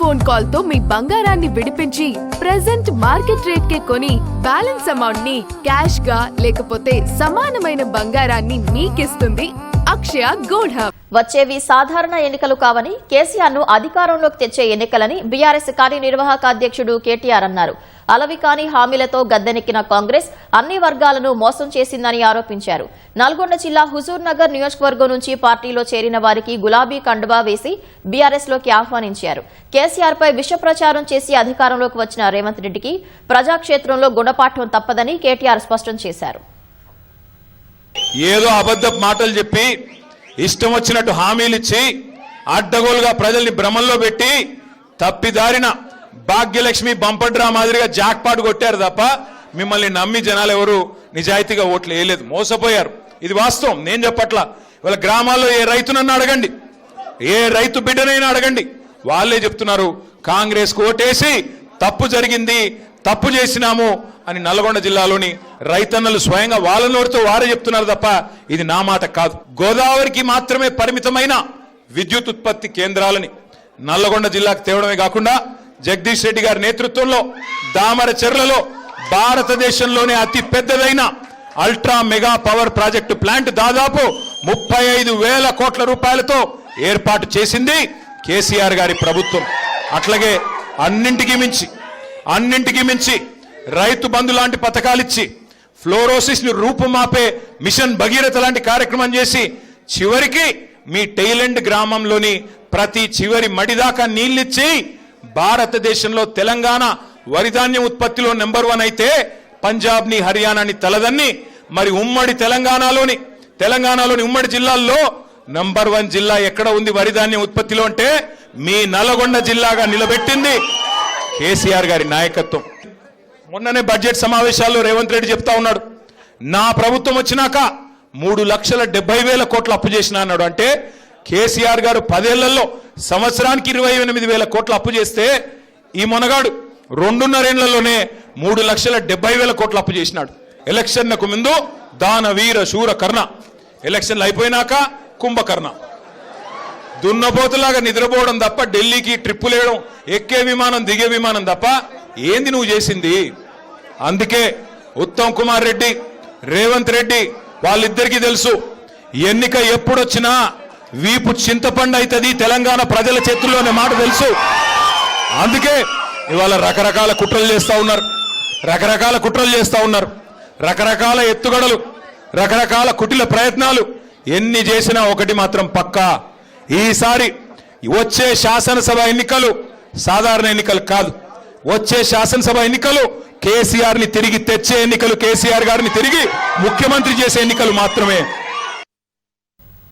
Phone call తో మీ బంగారాన్ని విడిపించి ప్రెజెంట్ మార్కెట్ రేట్ కే కొని బ్యాలెన్స్ అమౌంట్ ని క్యాష్ గా లేకపోతే సమానమైన బంగారాన్ని మీకిస్తుంది అక్షయ గోల్డ్ హబ్. వచ్చేవి సాధారణ ఎన్నికలు కావని, కేసీఆర్ ను అధికారంలోకి తెచ్చే ఎన్నికలని బీఆర్ఎస్ కార్యనిర్వాహక అధ్యక్షుడు కేటీఆర్ అన్నారు. అలవి కాని హామీలతో గద్దెనెక్కిన కాంగ్రెస్ అన్ని వర్గాలను మోసం చేసిందని ఆరోపించారు. నల్గొండ జిల్లా హుజూర్ నగర్ నియోజకవర్గం నుంచి పార్టీలో చేరిన వారికి గులాబీ కండువా వేసి బీఆర్ఎస్ లోకి ఆహ్వానించారు. కేసీఆర్ పై విష ప్రచారం చేసి అధికారంలోకి వచ్చిన రేవంత్ రెడ్డికి ప్రజాక్షేత్రంలో గుణపాఠం తప్పదని కేటీఆర్ స్పష్టం చేశారు. ఏదో అబద్ధపు మాటలు చెప్పి ఇష్టం వచ్చినట్టు హామీలు ఇచ్చి అడ్డగోలుగా ప్రజల్ని భ్రమంలో పెట్టి తప్పిదారిన భాగ్యలక్ష్మి బంపడ్రా మాదిరిగా జాక్పాట్ కొట్టారు తప్ప మిమ్మల్ని నమ్మి జనాలు ఎవరు నిజాయితీగా ఓట్లు వేయలేదు, మోసపోయారు. ఇది వాస్తవం, నేను చెప్పట్లా. వాళ్ళ గ్రామాల్లో ఏ రైతునన్నా అడగండి, ఏ రైతు బిడ్డనైనా అడగండి, వాళ్ళే చెప్తున్నారు కాంగ్రెస్ కు ఓటేసి తప్పు జరిగింది, తప్పు చేసినాము అని నల్గొండ జిల్లాలోని రైతన్నలు స్వయంగా వాళ్ళ నోటితో వారే చెప్తున్నారు తప్ప ఇది నా మాట కాదు. గోదావరికి మాత్రమే పరిమితమైన విద్యుత్ ఉత్పత్తి కేంద్రాలని నల్లగొండ జిల్లాకు తేవడమే కాకుండా జగదీష్ రెడ్డి గారి నేతృత్వంలో దామరచెర్లలో భారతదేశంలోనే అతి పెద్దదైన ultra mega power project plant దాదాపు 35,000 కోట్ల రూపాయలతో ఏర్పాటు చేసింది కేసీఆర్ గారి ప్రభుత్వం. అట్లాగే అన్నింటికి మించి రైతు బంధు లాంటి పథకాలిచ్చి ఫ్లోరోసిస్ ని రూపుమాపే మిషన్ భగీరథ లాంటి కార్యక్రమం చేసి చివరికి మీ టైలెండ్ గ్రామంలోని ప్రతి చివరి మడిదాకా నీళ్ళిచ్చి భారతదేశంలో తెలంగాణ వరిధాన్యం ఉత్పత్తిలో నెంబర్ 1 అయితే పంజాబ్ ని హర్యానాని తలదన్ని మరి ఉమ్మడి తెలంగాణలోని ఉమ్మడి జిల్లాల్లో నెంబర్ 1 జిల్లా ఎక్కడ ఉంది వరిధాన్యం ఉత్పత్తిలో అంటే మీ నల్గొండ జిల్లాగా నిలబెట్టింది కేసీఆర్ గారి నాయకత్వం. మొన్ననే బడ్జెట్ సమావేశాల్లో రేవంత్ రెడ్డి చెప్తా ఉన్నాడు, నా ప్రభుత్వం వచ్చినాక 3,70,000 కోట్ల అప్పు చేసినా అన్నాడు. అంటే కేసీఆర్ గారు 10 ఏళ్లలో సంవత్సరానికి 28,000 కోట్ల అప్పు చేస్తే ఈ మొనగాడు 2.5 ఏళ్లలోనే 3,70,000 కోట్ల అప్పు చేసినాడు. ఎలక్షన్లకు ముందు దాన వీర శూర కర్ణ, ఎలక్షన్లు అయిపోయినాక కుంభకర్ణ, దున్నపోతులాగా నిద్రపోవడం తప్ప ఢిల్లీకి ట్రిప్పులు వేయడం, ఎక్కే విమానం దిగే విమానం తప్ప ఏంది నువ్వు చేసింది? అందుకే ఉత్తమ్ కుమార్ రెడ్డి, రేవంత్ రెడ్డి వాళ్ళిద్దరికీ తెలుసు ఎన్నిక ఎప్పుడొచ్చినా వీపు చింతపండు అవుతుంది తెలంగాణ ప్రజల చేతుల్లోనే మాట తెలుసు. అందుకే ఇవాళ రకరకాల కుట్రలు చేస్తా ఉన్నారు, రకరకాల ఎత్తుగడలు, రకరకాల కుటిల ప్రయత్నాలు. ఎన్ని చేసినా ఒకటి మాత్రం పక్కా, ఈసారి వచ్చే శాసనసభ ఎన్నికలు సాధారణ ఎన్నికలు కాదు. వచ్చే శాసనసభ ఎన్నికలు కేసీఆర్ ని తిరిగి తెచ్చే ఎన్నికలు, కేసీఆర్ గారిని తిరిగి ముఖ్యమంత్రి చేసే ఎన్నికలు మాత్రమే.